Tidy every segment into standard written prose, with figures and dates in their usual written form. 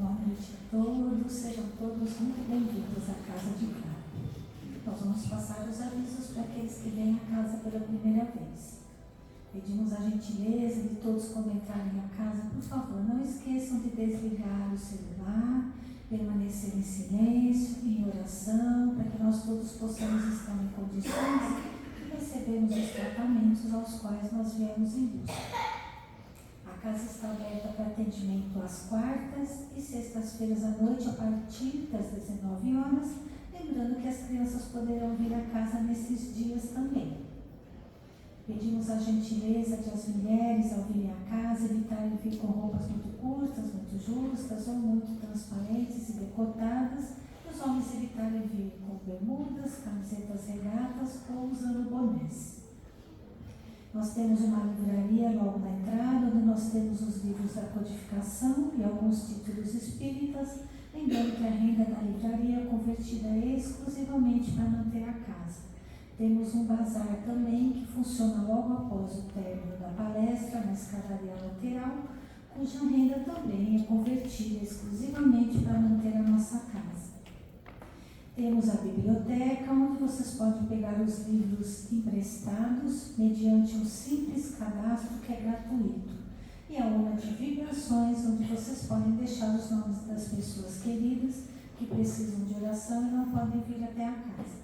Boa noite a todos, sejam todos muito bem-vindos à Casa de Clara. Nós vamos passar os avisos para aqueles que vêm à casa pela primeira vez. Pedimos a gentileza de todos quando entrarem à casa, por favor, não esqueçam de desligar o celular, permanecer em silêncio, em oração, para que nós todos possamos estar em condições de recebermos os tratamentos aos quais nós viemos em busca. A casa está aberta para atendimento às quartas e sextas-feiras à noite, a partir das 19 horas, lembrando que as crianças poderão vir à casa nesses dias também. Pedimos a gentileza de as mulheres, ao virem à casa, evitarem vir com roupas muito curtas, muito justas ou muito transparentes e decotadas, e os homens evitarem vir com bermudas, camisetas regatas ou usando bonés. Nós temos uma livraria logo na entrada, onde nós temos os livros da codificação e alguns títulos espíritas, lembrando que a renda da livraria é convertida exclusivamente para manter a casa. Temos um bazar também que funciona logo após o término da palestra na escadaria lateral, cuja renda também é convertida exclusivamente para manter a nossa casa. Temos a biblioteca, onde vocês podem pegar os livros emprestados mediante um simples cadastro que é gratuito. E a urna de vibrações, onde vocês podem deixar os nomes das pessoas queridas que precisam de oração e não podem vir até a casa.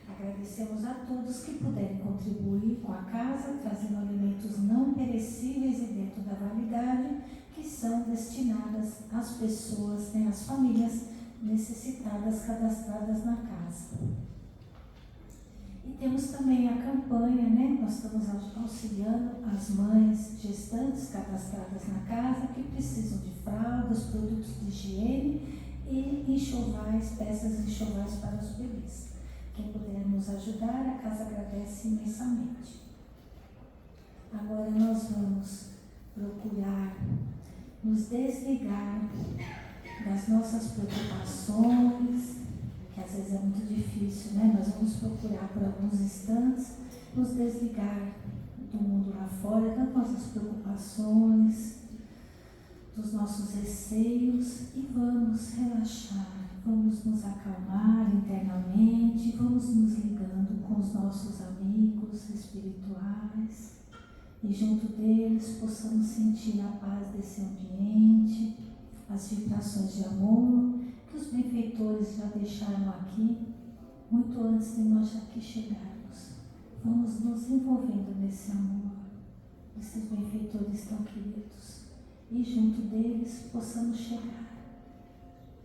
Agradecemos a todos que puderem contribuir com a casa, trazendo alimentos não perecíveis e dentro da validade, que são destinadas às pessoas, às famílias necessitadas cadastradas na casa. E temos também a campanha, nós estamos auxiliando as mães gestantes cadastradas na casa que precisam de fraldas, produtos de higiene e enxovais, peças enxovais para os bebês. Quem puder nos ajudar, a casa agradece imensamente. Agora nós vamos procurar nos desligar das nossas preocupações, que às vezes é muito difícil, Nós vamos procurar por alguns instantes nos desligar do mundo lá fora, das nossas preocupações, dos nossos receios e vamos relaxar, vamos nos acalmar internamente, vamos nos ligando com os nossos amigos espirituais e junto deles possamos sentir a paz desse ambiente, as vibrações de amor que os benfeitores já deixaram aqui, muito antes de nós aqui chegarmos. Vamos nos envolvendo nesse amor, desses benfeitores tão queridos, e junto deles possamos chegar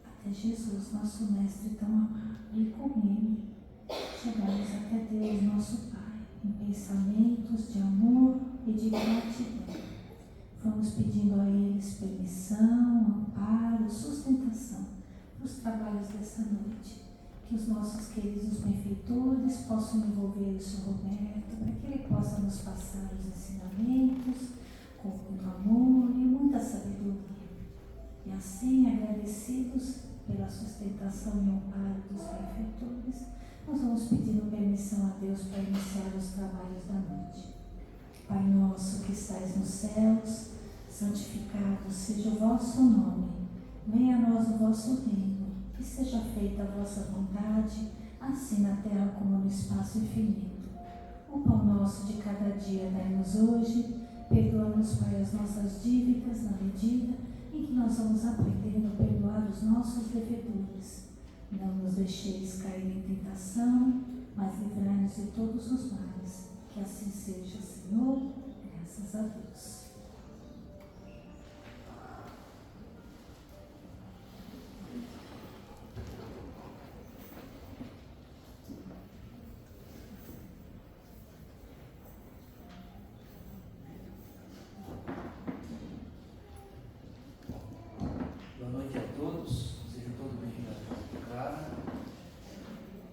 até Jesus, nosso Mestre tão amado, e com Ele chegarmos até Deus, nosso Pai, em pensamentos de amor e de gratidão. Vamos pedindo a eles permissão, amparo, sustentação para os trabalhos dessa noite. Que os nossos queridos benfeitores possam envolver o Sr. Roberto, para que ele possa nos passar os ensinamentos com muito amor e muita sabedoria. E assim, agradecidos pela sustentação e amparo dos benfeitores, nós vamos pedindo permissão a Deus para iniciar os trabalhos da noite. Pai nosso que estais nos céus, santificado seja o vosso nome. Venha a nós o vosso reino, que seja feita a vossa vontade, assim na terra como no espaço infinito. O pão nosso de cada dia dai-nos hoje, perdoa-nos, Pai, as nossas dívidas, na medida em que nós vamos aprendendo a perdoar os nossos devedores. Não nos deixeis cair em tentação, mas livrai-nos de todos os males. Que assim seja, Senhor, graças a Deus. Boa noite a todos, sejam todos bem-vindos à Casa de Clara.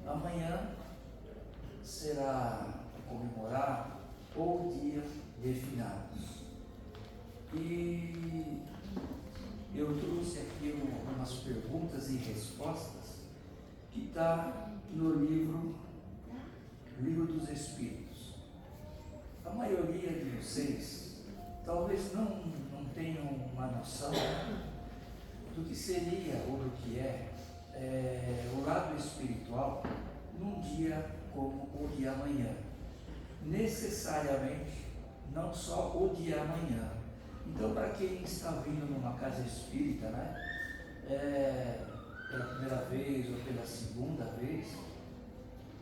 Amanhã será comemorar o Dia de Finados. E eu trouxe aqui umas perguntas e respostas que está no livro dos Espíritos. A maioria de vocês talvez não tenham uma noção do que seria ou do que o lado espiritual num dia como o de amanhã. Necessariamente, não só o de amanhã. Então, para quem está vindo numa casa espírita, pela primeira vez ou pela segunda vez,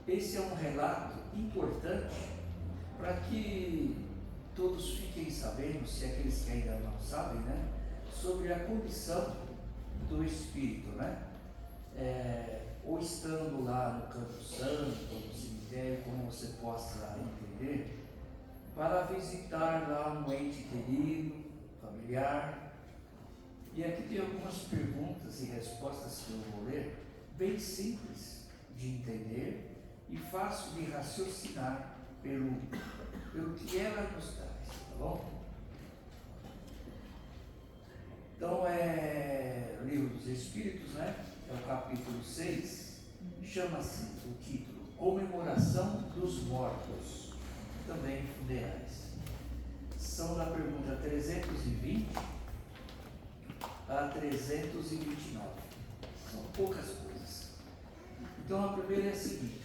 esse é um relato importante para que todos fiquem sabendo, se aqueles que ainda não sabem, sobre a condição do espírito, ou estando lá no Campo Santo, ou no cemitério, como você possa entender, para visitar lá um ente querido, familiar. E aqui tem algumas perguntas e respostas que eu vou ler, bem simples de entender e fácil de raciocinar pelo que ela nos traz, tá bom? Então, o Livro dos Espíritos, é o capítulo 6, chama-se o título Comemoração dos Mortos, também funerais. São da pergunta 320 a 329. São poucas coisas. Então, a primeira é a seguinte,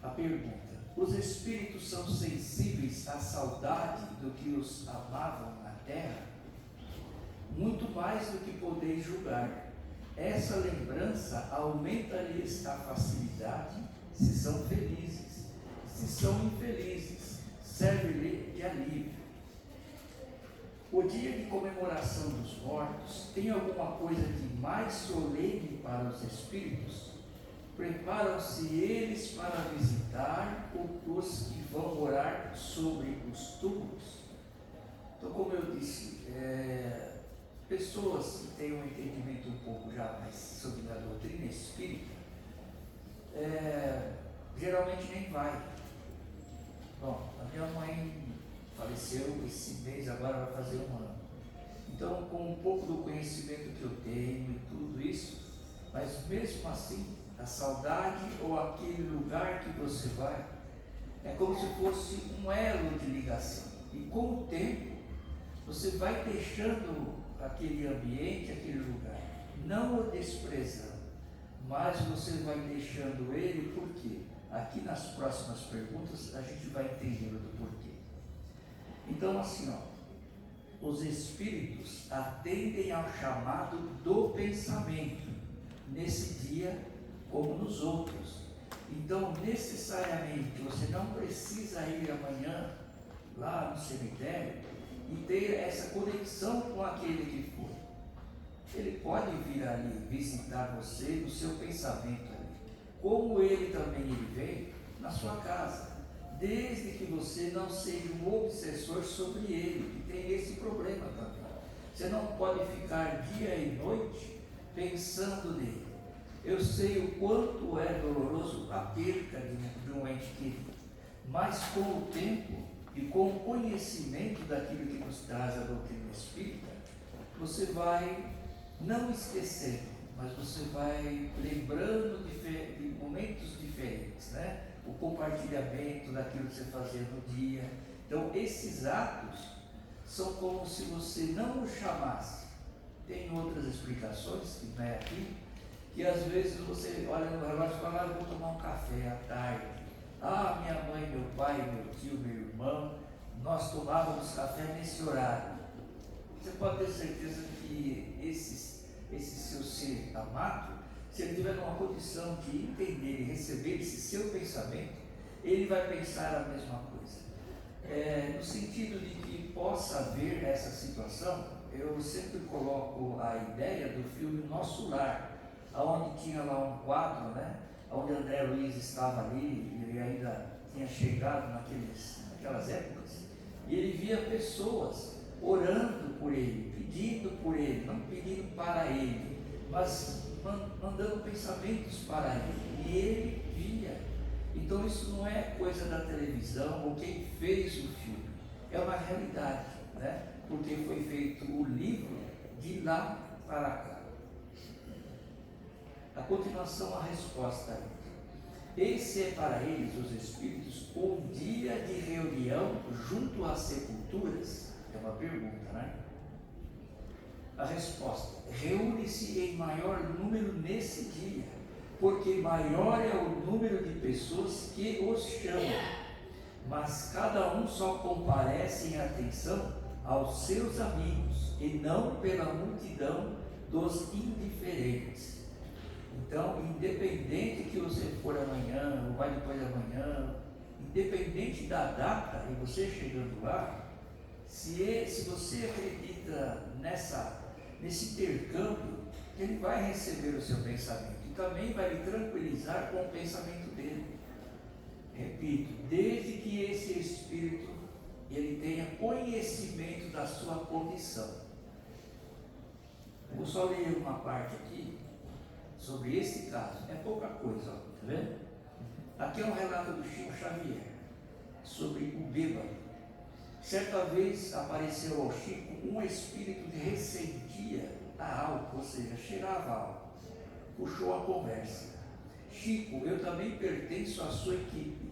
a pergunta: os espíritos são sensíveis à saudade do que os amavam na terra? Muito mais do que podeis julgar. Essa lembrança aumenta-lhes a facilidade, se são felizes. Se são infelizes, serve-lhe de alívio. O dia de comemoração dos mortos tem alguma coisa de mais solene para os espíritos? Preparam-se eles para visitar os que vão morar sobre os túmulos? Então, como eu disse, pessoas que têm um entendimento um pouco já mais sobre a doutrina espírita, geralmente nem vai. Bom, a minha mãe faleceu esse mês, agora vai fazer um ano. Então, com um pouco do conhecimento que eu tenho e tudo isso, mas mesmo assim, a saudade ou aquele lugar que você vai, é como se fosse um elo de ligação. E com o tempo, você vai deixando aquele ambiente, aquele lugar, não o desprezando, mas você vai deixando ele, porque aqui nas próximas perguntas a gente vai entendendo do porquê. Então, assim, os espíritos atendem ao chamado do pensamento, nesse dia como nos outros. Então, necessariamente, você não precisa ir amanhã lá no cemitério e ter essa conexão com aquele que foi. Ele pode vir ali visitar você no seu pensamento ali, como ele também veio na sua casa, desde que você não seja um obsessor sobre ele, que tem esse problema também. Você não pode ficar dia e noite pensando nele. Eu sei o quanto é doloroso a perca de um ente querido, mas com o tempo e com o conhecimento daquilo que nos traz a doutrina espírita, você vai não esquecendo, mas você vai lembrando de momentos diferentes, o compartilhamento daquilo que você fazia no dia. Então, esses atos são como se você não o chamasse. Tem outras explicações, que não é aqui, que às vezes você olha no relógio e fala: eu vou tomar um café à tarde. Minha mãe, meu pai, meu tio, meu irmão, nós tomávamos café nesse horário. Você pode ter certeza que esse seu ser amado, se ele tiver uma condição de entender e receber esse seu pensamento, ele vai pensar a mesma coisa. No sentido de que possa haver essa situação, eu sempre coloco a ideia do filme Nosso Lar, onde tinha lá um quadro, onde André Luiz estava ali, ele ainda tinha chegado naquelas épocas, e ele via pessoas orando por ele, pedindo por ele, não pedindo para ele, mas mandando pensamentos para ele, e ele via. Então isso não é coisa da televisão ou quem fez o filme, é uma realidade, porque foi feito o livro de lá para cá. A continuação, a resposta. Esse é para eles, os espíritos, um dia de reunião junto às sepulturas? É uma pergunta, A resposta: reúne-se em maior número nesse dia, porque maior é o número de pessoas que os chamam, mas cada um só comparece em atenção aos seus amigos e não pela multidão dos indiferentes. Então, independente que você for amanhã ou vai depois de amanhã, independente da data e você chegando lá, se você acredita nesse intercâmbio, ele vai receber o seu pensamento e também vai lhe tranquilizar com o pensamento dele. Repito, desde que esse Espírito ele tenha conhecimento da sua condição. Vou só ler uma parte aqui sobre esse caso. É pouca coisa, ó, tá vendo? Aqui é um relato do Chico Xavier sobre o bêbado. Certa vez apareceu ao Chico um espírito que ressentia a álcool, ou seja, cheirava álcool. Puxou a conversa. Chico, eu também pertenço à sua equipe.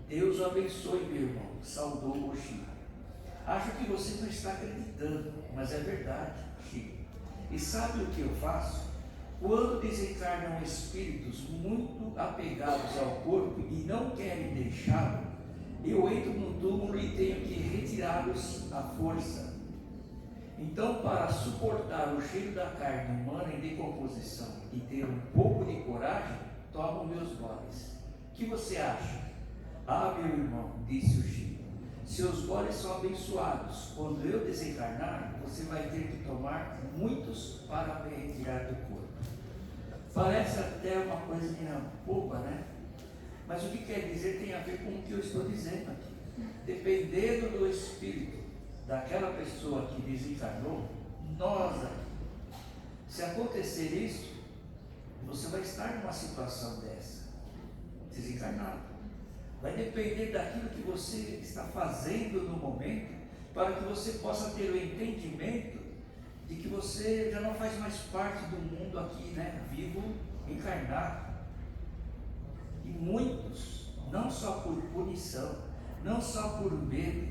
Deus o abençoe, meu irmão, saudou o Chico. Acho que você não está acreditando, mas é verdade, Chico. E sabe o que eu faço? Quando desencarnam espíritos muito apegados ao corpo e não querem deixá-lo, eu entro no túmulo e tenho que retirá-los à força. Então, para suportar o cheiro da carne humana em decomposição e ter um pouco de coragem, tomo meus goles. O que você acha? Ah, meu irmão, disse o Chico, seus goles são abençoados. Quando eu desencarnar, você vai ter que tomar muitos para me retirar do corpo. Parece até uma coisinha boba, né? Mas o que quer dizer tem a ver com o que eu estou dizendo aqui. Dependendo do espírito daquela pessoa que desencarnou, nós aqui, se acontecer isso, você vai estar numa situação dessa, desencarnado. Vai depender daquilo que você está fazendo no momento, para que você possa ter o entendimento de que você já não faz mais parte do mundo aqui, né? Vivo, encarnado. E muitos, não só por punição, não só por medo,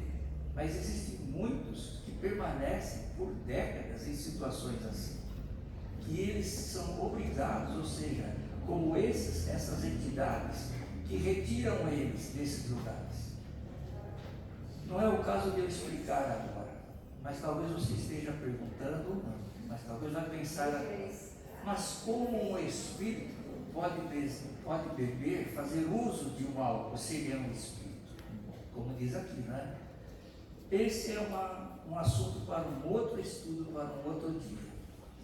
mas existem muitos que permanecem por décadas em situações assim, que eles são obrigados, ou seja, como essas entidades que retiram eles desses lugares. Não é o caso de eu explicar agora, mas talvez você esteja perguntando ou não, mas talvez vai pensar agora. Mas como um espírito pode beber, fazer uso de um álcool, seria um espírito, como diz aqui, né? Esse é um assunto para um outro estudo, para um outro dia.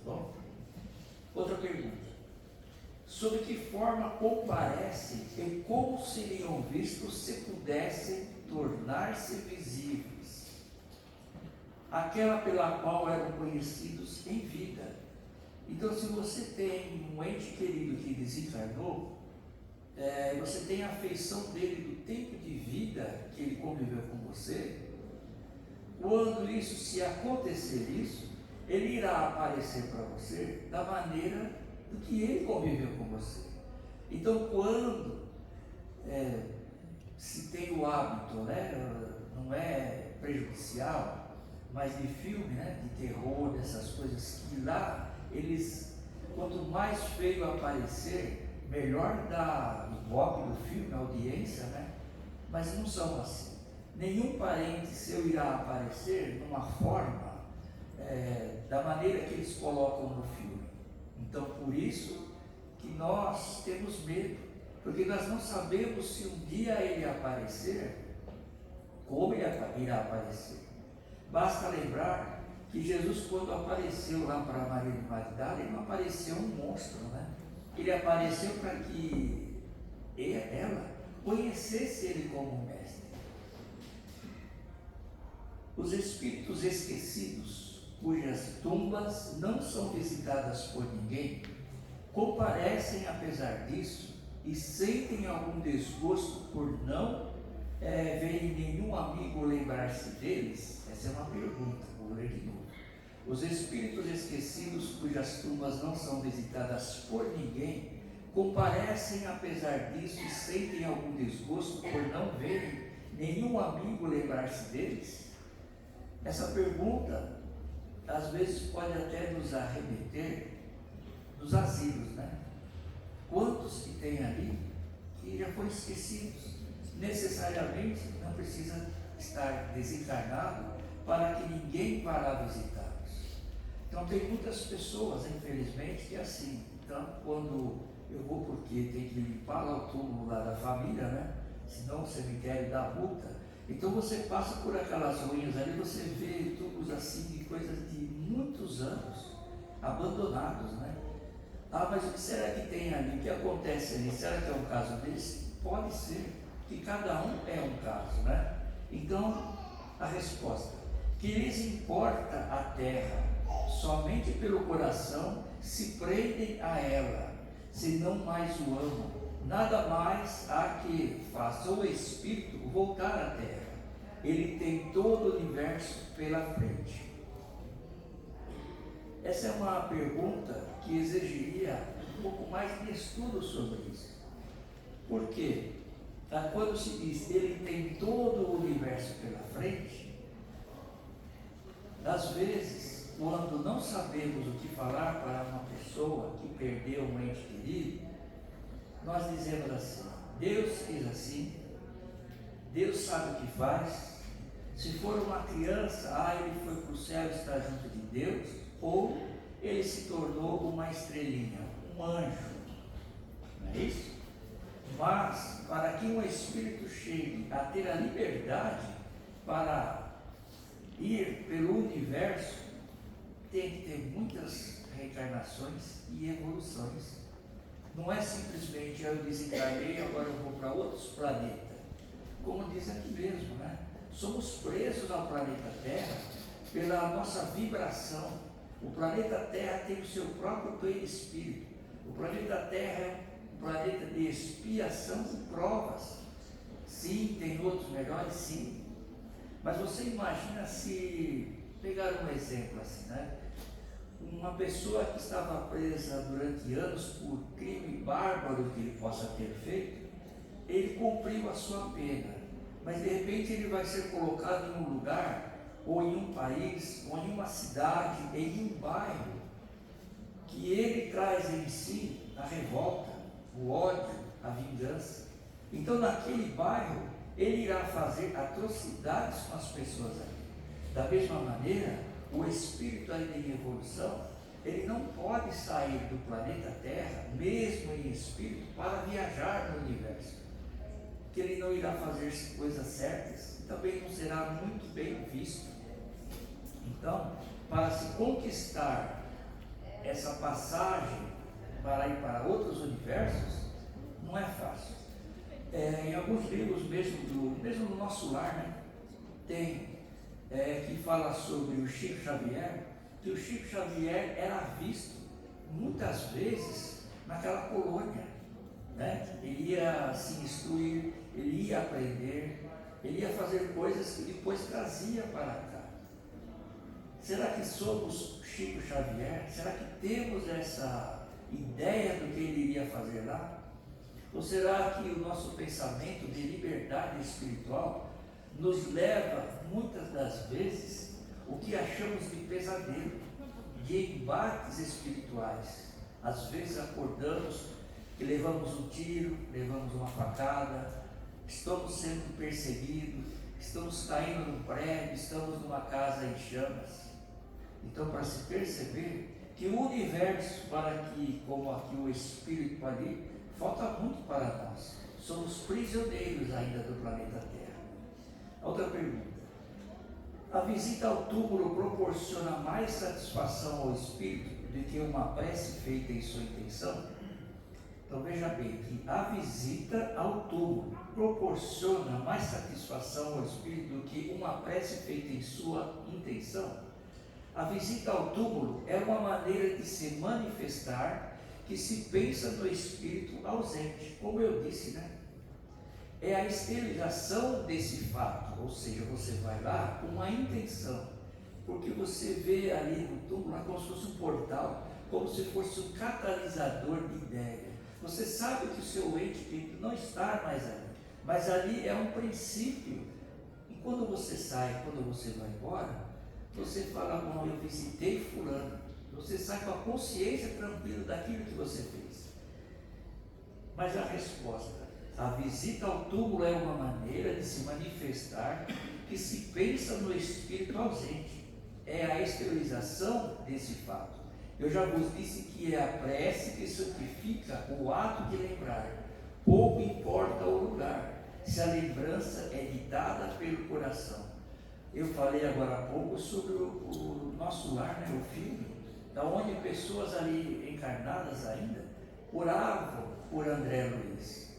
Tá bom? Outra pergunta. Sobre que forma comparecem e como seriam vistos se pudessem tornar-se visíveis? Aquela pela qual eram conhecidos em vida. Então, se você tem um ente querido que desencarnou, você tem a afeição dele do tempo de vida que ele conviveu com você. Quando isso, se acontecer isso, ele irá aparecer para você da maneira do que ele conviveu com você. Então, quando se tem o hábito, né, não é prejudicial, mas de filme, né, de terror, dessas coisas que lá eles, quanto mais feio aparecer, melhor dá ibope do filme, a audiência, né? Mas não são assim. Nenhum parente seu irá aparecer numa forma da maneira que eles colocam no filme. Então, por isso que nós temos medo, porque nós não sabemos se um dia ele aparecer, como ele irá aparecer. Basta lembrar que Jesus, quando apareceu lá para Maria de Magdala, ele não apareceu um monstro, né? Ele apareceu para que ela conhecesse ele como mestre. Os espíritos esquecidos, cujas tumbas não são visitadas por ninguém, comparecem apesar disso e sentem algum desgosto por não verem nenhum amigo lembrar-se deles? Essa é uma pergunta, vou ler de novo. Os espíritos esquecidos, cujas tumbas não são visitadas por ninguém, comparecem apesar disso e sentem algum desgosto por não verem nenhum amigo lembrar-se deles? Essa pergunta às vezes pode até nos arremeter dos asilos, né? Quantos que tem ali que já foram esquecidos? Necessariamente não precisa estar desencarnado para que ninguém vá lá visitá-los. Então tem muitas pessoas, infelizmente, que é assim. Então, quando eu vou, porque tem que limpar lá o túmulo lá da família, né? Senão o cemitério dá multa. Então você passa por aquelas ruínas ali, você vê túmulos assim de coisas de muitos anos, abandonados, né? Ah, mas o que será que tem ali? O que acontece ali? Será que é um caso desse? Pode ser, que cada um é um caso, né? Então, a resposta: que lhes importa a terra, somente pelo coração se prendem a ela, se não mais o amam. Nada mais há que faça o espírito voltar à terra. Ele tem todo o universo pela frente. Essa é uma pergunta que exigiria um pouco mais de estudo sobre isso. Por quê? Quando se diz ele tem todo o universo pela frente, às vezes, quando não sabemos o que falar para uma pessoa que perdeu um ente querido, nós dizemos assim: Deus quis assim, Deus sabe o que faz. Se for uma criança, ele foi para o céu e está junto de Deus, ou ele se tornou uma estrelinha, um anjo, não é isso? Mas, para que um espírito chegue a ter a liberdade para ir pelo universo, tem que ter muitas reencarnações e evoluções. Não é simplesmente eu desencarnei, agora eu vou para outros planetas. Como diz aqui mesmo, né? Somos presos ao planeta Terra pela nossa vibração. O planeta Terra tem o seu próprio perispírito. O planeta Terra é um planeta de expiação e provas. Sim, tem outros melhores, sim. Mas você imagina se pegar um exemplo assim, né? Uma pessoa que estava presa durante anos por crime bárbaro que ele possa ter feito, ele cumpriu a sua pena, mas de repente ele vai ser colocado em um lugar, ou em um país, ou em uma cidade, em um bairro, que ele traz em si a revolta, o ódio, a vingança. Então naquele bairro ele irá fazer atrocidades com as pessoas ali. Da mesma maneira, o espírito ainda em evolução, ele não pode sair do planeta Terra, mesmo em espírito, para viajar no universo. Que ele não irá fazer coisas certas, também não será muito bem visto. Então, para se conquistar essa passagem para ir para outros universos, não é fácil. Em alguns livros, mesmo no nosso lar, né, tem que fala sobre o Chico Xavier, que o Chico Xavier era visto muitas vezes naquela colônia, né? Ele ia se instruir, ele ia aprender, ele ia fazer coisas que depois trazia para cá. Será que somos Chico Xavier? Será que temos essa ideia do que ele iria fazer lá? Ou será que o nosso pensamento de liberdade espiritual nos leva, muitas das vezes, o que achamos de pesadelo, de embates espirituais? Às vezes acordamos que levamos um tiro, levamos uma facada, estamos sendo perseguidos, estamos caindo num prédio, estamos numa casa em chamas. Então, para se perceber que o universo, para que, como aqui o Espírito ali, falta muito para nós. Somos prisioneiros ainda do planeta Terra. Outra pergunta: a visita ao túmulo proporciona mais satisfação ao espírito do que uma prece feita em sua intenção? Então veja bem que a visita ao túmulo proporciona mais satisfação ao espírito do que uma prece feita em sua intenção? A visita ao túmulo é uma maneira de se manifestar que se pensa no espírito ausente, como eu disse, né? É a exteriorização desse fato, ou seja, você vai lá com uma intenção, porque você vê ali no túmulo como se fosse um portal, como se fosse um catalisador de ideia. Você sabe que o seu ente querido não está mais ali, mas ali é um princípio. E quando você sai, quando você vai embora, você fala, bom, eu visitei fulano, você sai com a consciência tranquila daquilo que você fez. Mas a resposta, a visita ao túmulo é uma maneira de se manifestar que se pensa no espírito ausente. É a exteriorização desse fato. Eu já vos disse que é a prece que santifica o ato de lembrar. Pouco importa o lugar, se a lembrança é ditada pelo coração. Eu falei agora há pouco sobre o nosso lar, né, o filme, da onde pessoas ali encarnadas ainda oravam por André Luiz.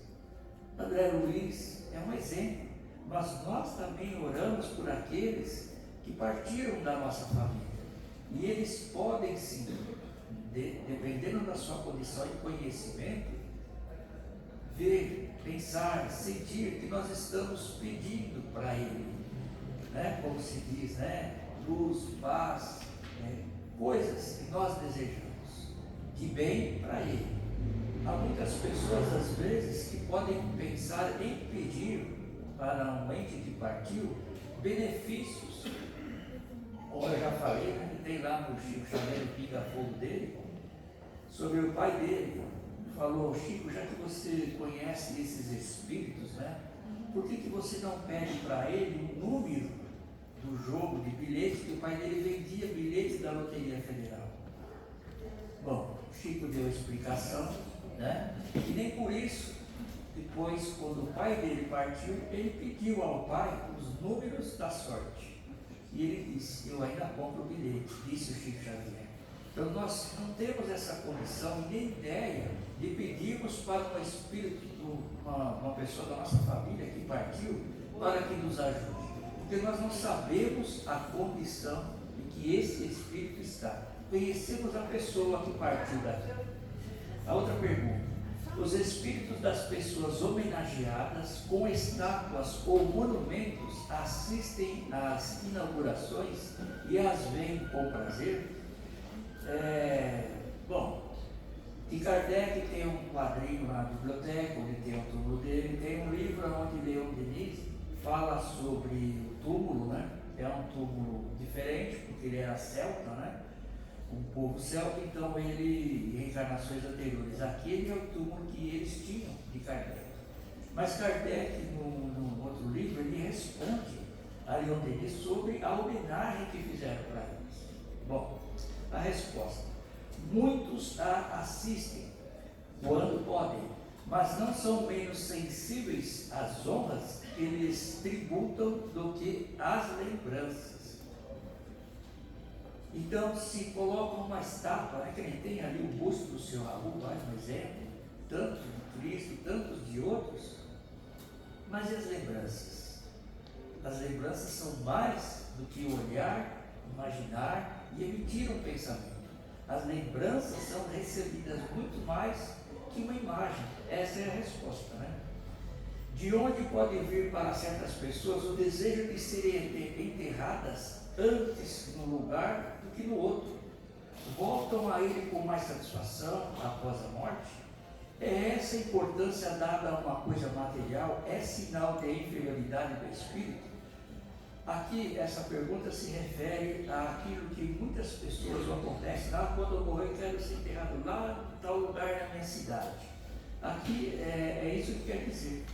André Luiz é um exemplo, mas nós também oramos por aqueles que partiram da nossa família. E eles podem sim, dependendo da sua condição de conhecimento, ver, pensar, sentir que nós estamos pedindo para ele, né? Como se diz, né? Luz, paz, coisas que nós desejamos, de bem para ele. Há muitas pessoas, às vezes, que podem pensar em pedir para um ente que partiu benefícios. Como eu já falei, né? Tem lá no Chico Xavier, o pinga-fogo dele, sobre o pai dele. Falou, Chico, já que você conhece esses espíritos, né? Por que você não pede para ele o número do jogo de bilhetes, que o pai dele vendia bilhetes da Loteria Federal? Bom, Chico deu a explicação, né? E nem por isso, depois, quando o pai dele partiu, ele pediu ao pai os números da sorte. E ele disse, eu ainda compro o bilhete, disse o Chico Xavier. Então nós não temos essa condição nem ideia de pedirmos para um espírito, uma pessoa da nossa família que partiu, para que nos ajude. Porque nós não sabemos a condição em que esse espírito está. Conhecemos a pessoa que partiu daqui. A outra pergunta: os espíritos das pessoas homenageadas com estátuas ou monumentos assistem às inaugurações e as veem com prazer? Bom, de Kardec tem um quadrinho na biblioteca, onde tem o túmulo dele, tem um livro onde Leon Denis fala sobre o túmulo, né? É um túmulo diferente, porque ele era celta, né? Um povo celta, então ele, em reencarnações anteriores, aquele é o túmulo que eles tinham de Kardec. Mas Kardec, no outro livro, ele responde a Leon Denis sobre a homenagem que fizeram para eles. Bom, a resposta: muitos a assistem quando podem, mas não são menos sensíveis às honras que eles tributam do que às lembranças. Então, se colocam uma estátua, né, que nem tem ali o busto do seu Raul, mais um exemplo, tanto de Cristo, tantos de outros, mas e as lembranças? As lembranças são mais do que olhar, imaginar e emitir um pensamento. As lembranças são recebidas muito mais que uma imagem. Essa é a resposta, né? De onde pode vir para certas pessoas o desejo de serem enterradas antes no lugar do que no outro? Voltam a ele com mais satisfação após a morte? É essa importância dada a uma coisa material? É sinal de inferioridade do espírito? Aqui, essa pergunta se refere àquilo que muitas pessoas acontecem. Quando eu morrer, quero ser enterrado lá em tal lugar na minha cidade. Aqui é isso que quer dizer.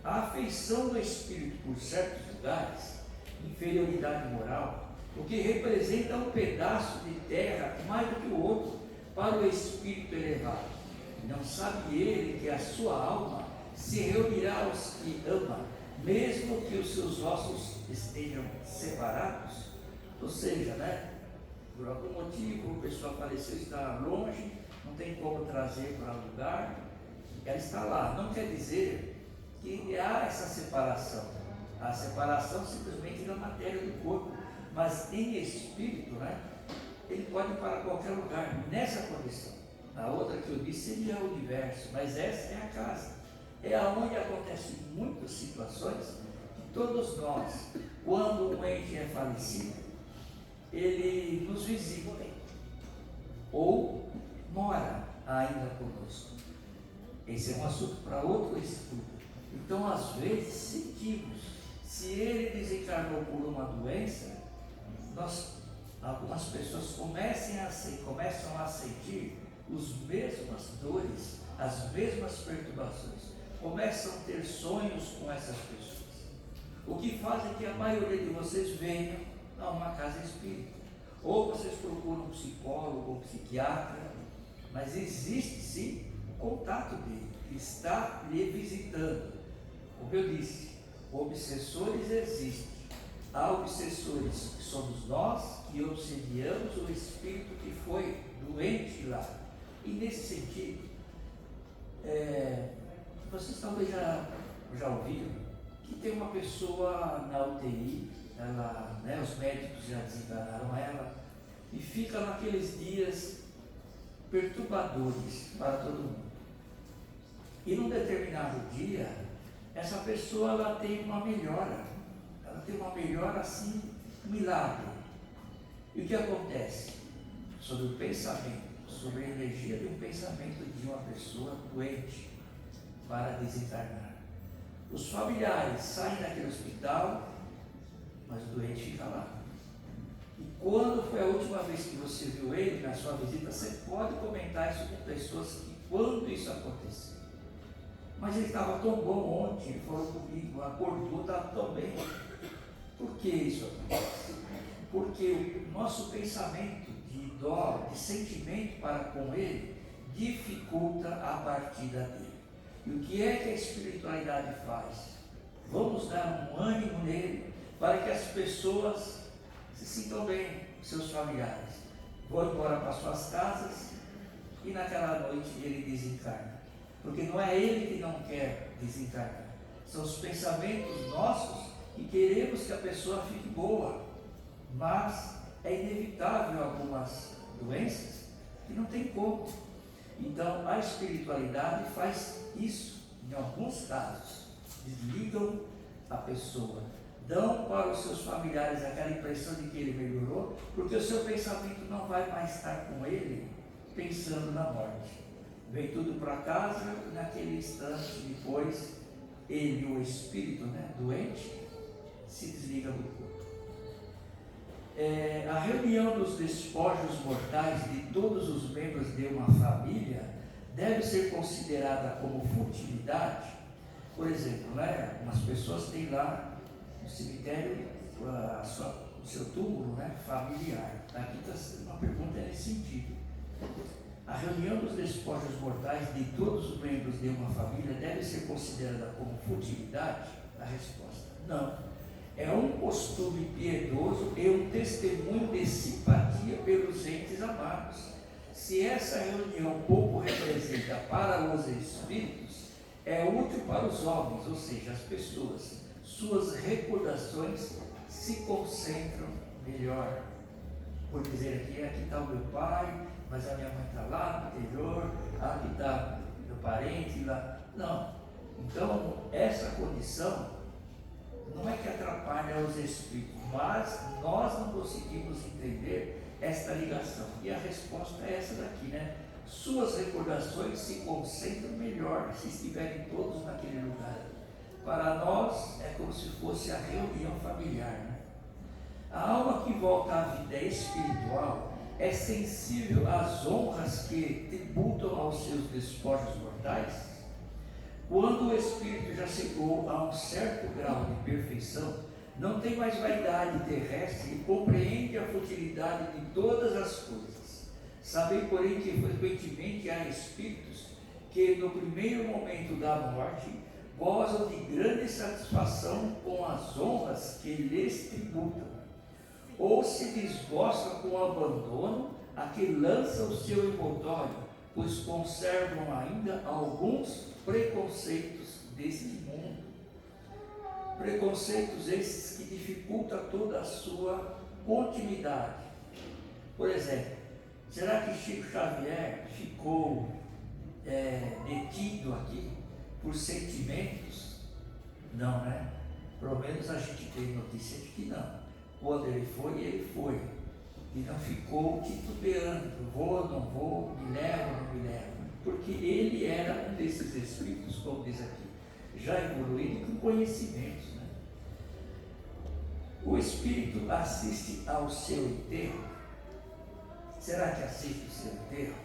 A afeição do espírito por certos lugares, inferioridade moral, o que representa um pedaço de terra mais do que o outro para o espírito elevado. Não sabe ele que a sua alma se reunirá aos que ama, mesmo que os seus ossos estejam separados? Ou seja, né, por algum motivo a pessoa faleceu, está longe, não tem como trazer para o lugar, ela está lá. Não quer dizer que há essa separação. A separação simplesmente da matéria do corpo, mas em espírito, né, ele pode ir para qualquer lugar, nessa condição. A outra que eu disse seria o universo, mas essa é a casa. É onde acontecem muitas situações que todos nós, quando um ente é falecido, ele nos visita ou mora ainda conosco. Esse é um assunto para outro estudo. Então, às vezes, sentimos, se ele desencarnou por uma doença, nós algumas pessoas começam a sentir as mesmas dores, as mesmas perturbações, começam a ter sonhos com essas pessoas. O que faz é que a maioria de vocês venham a uma casa espírita, ou vocês procuram um psicólogo ou psiquiatra, mas existe sim o contato dele, que está lhe visitando. Como eu disse, obsessores existem. Há obsessores que somos nós, que obsediamos o espírito que foi doente lá. E nesse sentido, vocês talvez já ouviram que tem uma pessoa na UTI, os médicos já desencanaram ela, e fica naqueles dias perturbadores para todo mundo. E num determinado dia, essa pessoa ela tem uma melhora assim, um milagre. E o que acontece? Sobre o pensamento, sobre a energia de um pensamento de uma pessoa doente para desencarnar. Os familiares saem daquele hospital, mas o doente fica lá. E quando foi a última vez que você viu ele na sua visita, você pode comentar isso com pessoas que quando isso aconteceu. Mas ele estava tão bom ontem, ele falou comigo, acordou, estava tão bem. Por que isso acontece? Porque o nosso pensamento de dó, de sentimento para com ele, dificulta a partida dele. E o que é que a espiritualidade faz? Vamos dar um ânimo nele para que as pessoas se sintam bem, seus familiares. Vão embora para suas casas e naquela noite ele desencarna. Porque não é ele que não quer desencarnar. São os pensamentos nossos que queremos que a pessoa fique boa. Mas é inevitável algumas doenças que não tem como. Então a espiritualidade faz isso em alguns casos. Desligam a pessoa, dão para os seus familiares aquela impressão de que ele melhorou, porque o seu pensamento não vai mais estar com ele pensando na morte. Vem tudo para casa e naquele instante depois ele, o espírito doente, se desliga do corpo. A reunião dos despojos mortais de todos os membros de uma família deve ser considerada como futilidade. Por exemplo, algumas pessoas têm lá no cemitério o seu túmulo familiar. Aqui está uma pergunta nesse sentido. A reunião dos despojos mortais de todos os membros de uma família deve ser considerada como futilidade? A resposta: não. É um costume piedoso e um testemunho de simpatia pelos entes amados. Se essa reunião pouco representa para os espíritos, é útil para os homens, ou seja, as pessoas. Suas recordações se concentram melhor. Por dizer aqui está o meu pai, mas a minha mãe está lá no interior, aqui está meu parente lá. Não. Então, essa condição não é que atrapalha os espíritos, mas nós não conseguimos entender esta ligação. E a resposta é essa daqui, Suas recordações se concentram melhor se estiverem todos naquele lugar. Para nós é como se fosse a reunião familiar. A alma que volta à vida espiritual é sensível às honras que tributam aos seus despojos mortais. Quando o espírito já chegou a um certo grau de perfeição, não tem mais vaidade terrestre e compreende a futilidade de todas as coisas. Sabei, porém, que frequentemente há espíritos que no primeiro momento da morte gozam de grande satisfação com as honras que lhes tributam, ou se desgostam com o abandono a que lança o seu emotório, pois conservam ainda alguns preconceitos deste mundo. Preconceitos esses que dificultam toda a sua continuidade. Por exemplo, será que Chico Xavier ficou detido aqui por sentimentos? Não, Pelo menos a gente tem notícia de que não. Quando ele foi. E não ficou titubeando, vou, não vou, me levo, não me levo. Porque ele era um desses espíritos, como diz aqui, já evoluído com conhecimentos. O espírito assiste ao seu enterro será que assiste o seu enterro?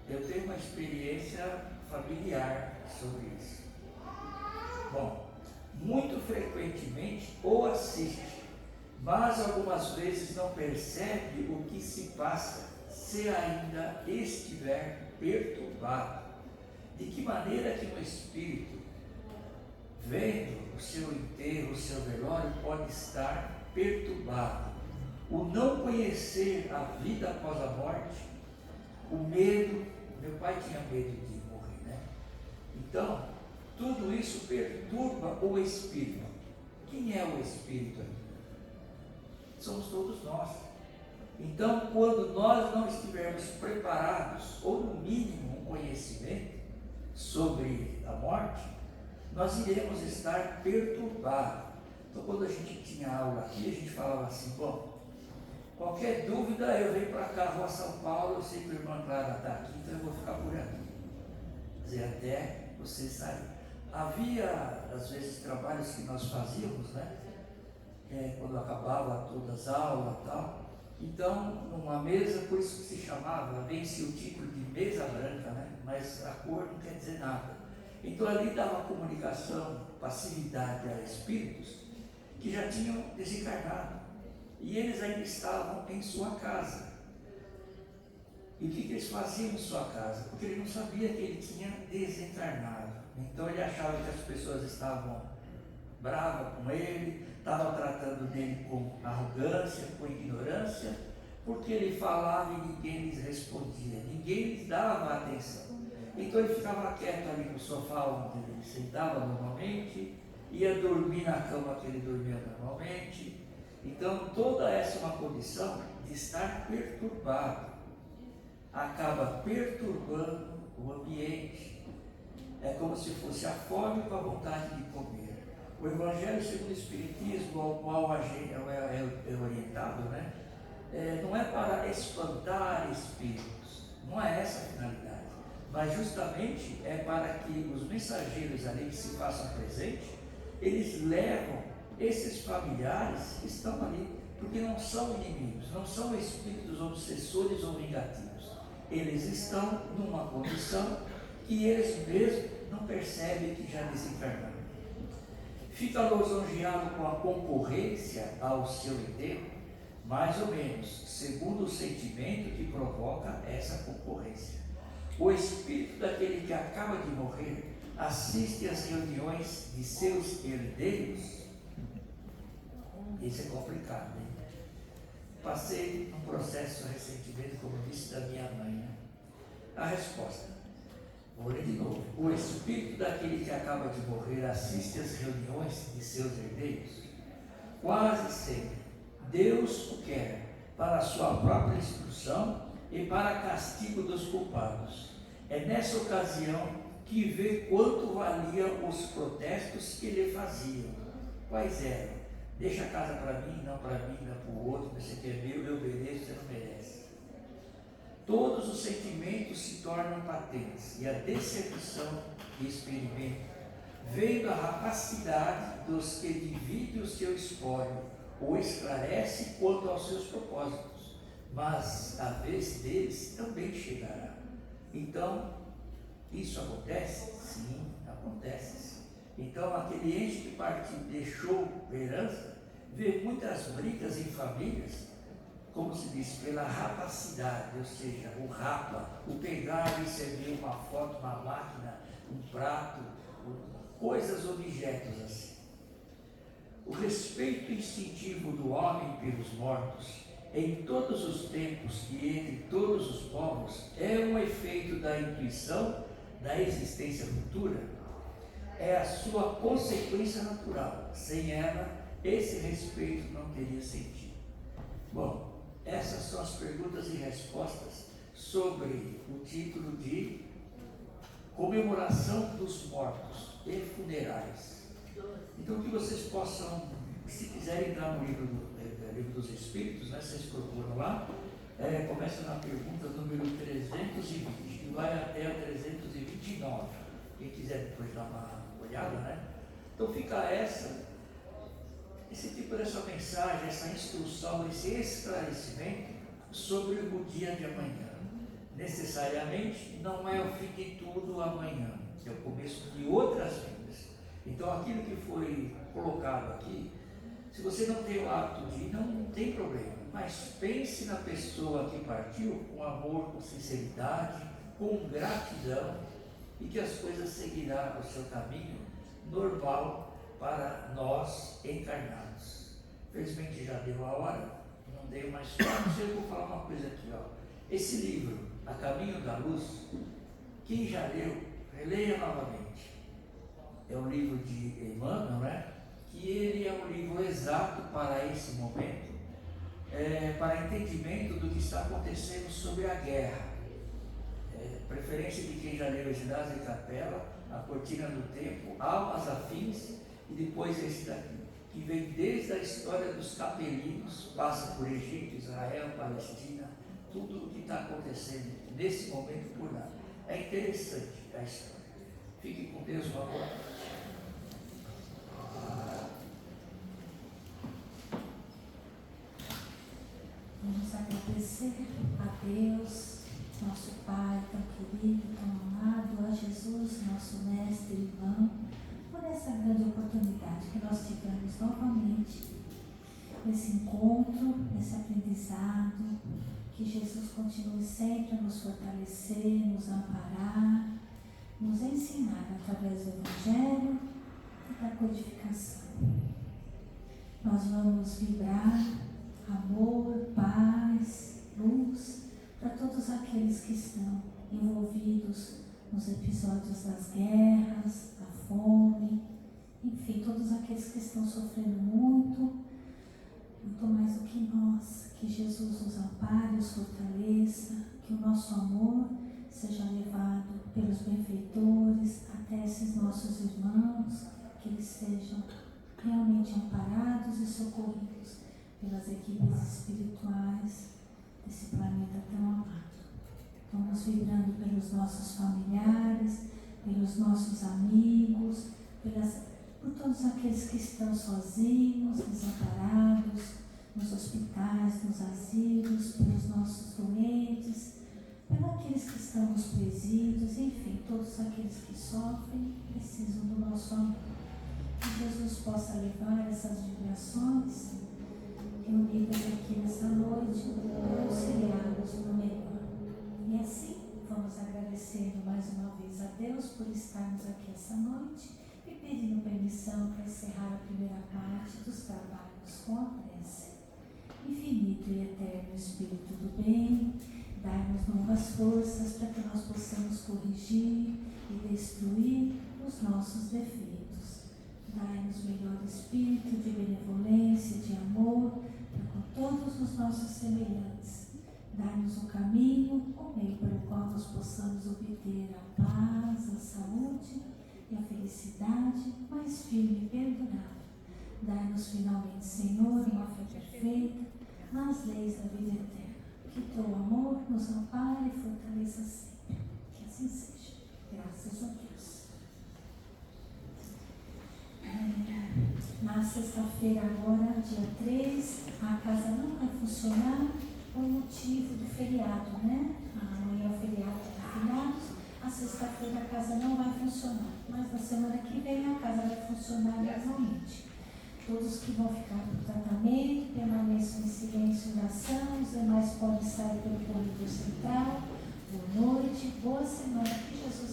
Eu tenho uma experiência familiar sobre isso. Bom, muito frequentemente ou assiste, mas algumas vezes não percebe o que se passa se ainda estiver perturbado. De que maneira que um espírito, vendo o seu enterro, o seu velório, pode estar perturbado? O não conhecer a vida após a morte, o medo. Meu pai tinha medo de morrer, né? Então, tudo isso perturba o espírito. Quem é o espírito aqui? Somos todos nós. Então, quando nós não estivermos preparados, ou no mínimo um conhecimento sobre a morte, nós iremos estar perturbados. Então, quando a gente tinha aula aqui, a gente falava assim: bom, qualquer dúvida eu venho para cá, Rua São Paulo, eu sei que o irmão Clara está aqui, então eu vou ficar por aqui. Quer dizer, até você sair. Havia, às vezes, trabalhos que nós fazíamos, né? Quando acabava todas as aulas e tal. Então, numa mesa, por isso que se chamava, vem-se o título de mesa branca, né? Mas a cor não quer dizer nada. Então, ali dava comunicação, passividade a espíritos que já tinham desencarnado. E eles ainda estavam em sua casa. E o que eles faziam em sua casa? Porque ele não sabia que ele tinha desencarnado. Então ele achava que as pessoas estavam bravas com ele, estavam tratando dele com arrogância, com ignorância, porque ele falava e ninguém lhes respondia, ninguém lhes dava atenção. Então ele ficava quieto ali no sofá onde ele sentava normalmente, ia dormir na cama que ele dormia normalmente. Então toda essa é uma condição de estar perturbado, acaba perturbando o ambiente. É como se fosse a fome com a vontade de comer. O Evangelho segundo o Espiritismo, ao qual a gente é orientado, né? Não é para espantar espíritos, não é essa a finalidade, mas justamente é para que os mensageiros ali que se façam presentes, eles levam esses familiares que estão ali, porque não são inimigos, não são espíritos obsessores ou vingativos, eles estão numa condição que eles mesmos não percebem que já desencarnaram. Fica lisonjeado com a concorrência ao seu enterro, mais ou menos, segundo o sentimento que provoca essa concorrência. O espírito daquele que acaba de morrer assiste às reuniões de seus herdeiros. Isso é complicado, né? Passei um processo recentemente, como disse, da minha mãe, né? A resposta: vou ler de novo. O espírito daquele que acaba de morrer assiste às reuniões de seus herdeiros? Quase sempre Deus o quer para a sua própria instrução e para castigo dos culpados. É nessa ocasião que vê quanto valiam os protestos que lhe faziam. Quais eram? Deixa a casa para mim, não para o outro, você quer meu, eu mereço, você não merece. Todos os sentimentos se tornam patentes e a decepção que experimenta, vendo a rapacidade dos que dividem o seu espólio, o esclarece quanto aos seus propósitos, mas a vez deles também chegará. Então, isso acontece? Sim, acontece. Então, aquele ente que partiu, deixou herança, vê muitas brigas em famílias, como se diz, pela rapacidade, ou seja, o rapa, o pegar e receber uma foto, uma máquina, um prato, coisas, objetos assim. O respeito instintivo do homem pelos mortos, em todos os tempos e entre todos os povos, é um efeito da intuição da existência futura. É a sua consequência natural. Sem ela, esse respeito não teria sentido. Bom, essas são as perguntas e respostas sobre o título de Comemoração dos Mortos e Funerais. Então, que vocês possam, se quiserem entrar no livro dos Espíritos, né, vocês procuram lá, começa na pergunta número 320, que vai até a 329. Quem quiser depois dar uma olhada, né? Então fica esse tipo dessa mensagem, essa instrução, esse esclarecimento sobre o dia de amanhã. Necessariamente não é o fim de tudo amanhã, é o começo de outras vidas. Então aquilo que foi colocado aqui, se você não tem o hábito de ir, não tem problema, mas pense na pessoa que partiu com amor, com sinceridade, com gratidão, e que as coisas seguirão o seu caminho normal para nós encarnados. Felizmente já deu a hora, não deu mais tempo. Eu vou falar uma coisa aqui, ó. Esse livro, A Caminho da Luz, quem já leu, releia novamente. É um livro de Emmanuel, né? Que ele é um livro exato para esse momento, para entendimento do que está acontecendo sobre a guerra. Preferência de quem já leu Ginásio e Capela, A Cortina do Tempo, Almas Afins, e depois esse daqui, que vem desde a história dos capelinos, passa por Egito, Israel, Palestina, tudo o que está acontecendo nesse momento por lá. É interessante a história. Fique com Deus, por favor. Vamos agradecer a Deus, nosso Pai tão querido, tão amado, a Jesus, nosso mestre e irmão, por essa grande oportunidade que nós tivemos novamente, esse encontro, esse aprendizado, que Jesus continue sempre a nos fortalecer, nos amparar, nos ensinar através do Evangelho e da codificação. Nós vamos vibrar amor, paz, luz para todos aqueles que estão envolvidos nos episódios das guerras, da fome, enfim, todos aqueles que estão sofrendo muito mais do que nós. Que Jesus os ampare, os fortaleça, que o nosso amor seja levado pelos benfeitores até esses nossos irmãos, que eles sejam realmente amparados e socorridos pelas equipes espirituais desse planeta tão amado. Vamos vibrando pelos nossos familiares, pelos nossos amigos, por todos aqueles que estão sozinhos, desamparados, nos hospitais, nos asilos, pelos nossos doentes, pelos aqueles que estão nos presídios, enfim, todos aqueles que sofrem precisam do nosso amor. Que Jesus possa levar essas vibrações reunidas aqui nessa noite para auxiliá-los no melhor. E assim, vamos agradecendo mais uma vez a Deus por estarmos aqui essa noite e pedindo permissão para encerrar a primeira parte dos trabalhos com a prece. Infinito e eterno Espírito do bem, dai-nos novas forças para que nós possamos corrigir e destruir os nossos defeitos. Dai-nos melhor espírito de benevolência, de amor, para com todos os nossos semelhantes. Dai-nos um caminho, o meio pelo qual nós possamos obter a paz, a saúde e a felicidade mais firme e perdurável. Dai-nos finalmente, Senhor, uma fé perfeita nas leis da vida eterna. Que teu amor nos ampare e fortaleça sempre. Que assim seja. Graças a Deus. Na sexta-feira agora, dia 3, a casa não vai funcionar por motivo do feriado, né? Amanhã é o feriado de finados, a sexta-feira a casa não vai funcionar, mas na semana que vem a casa vai funcionar normalmente. Todos que vão ficar no tratamento permaneçam em silêncio e oração, os demais podem sair pelo corredor central. Boa noite, boa semana, que Jesus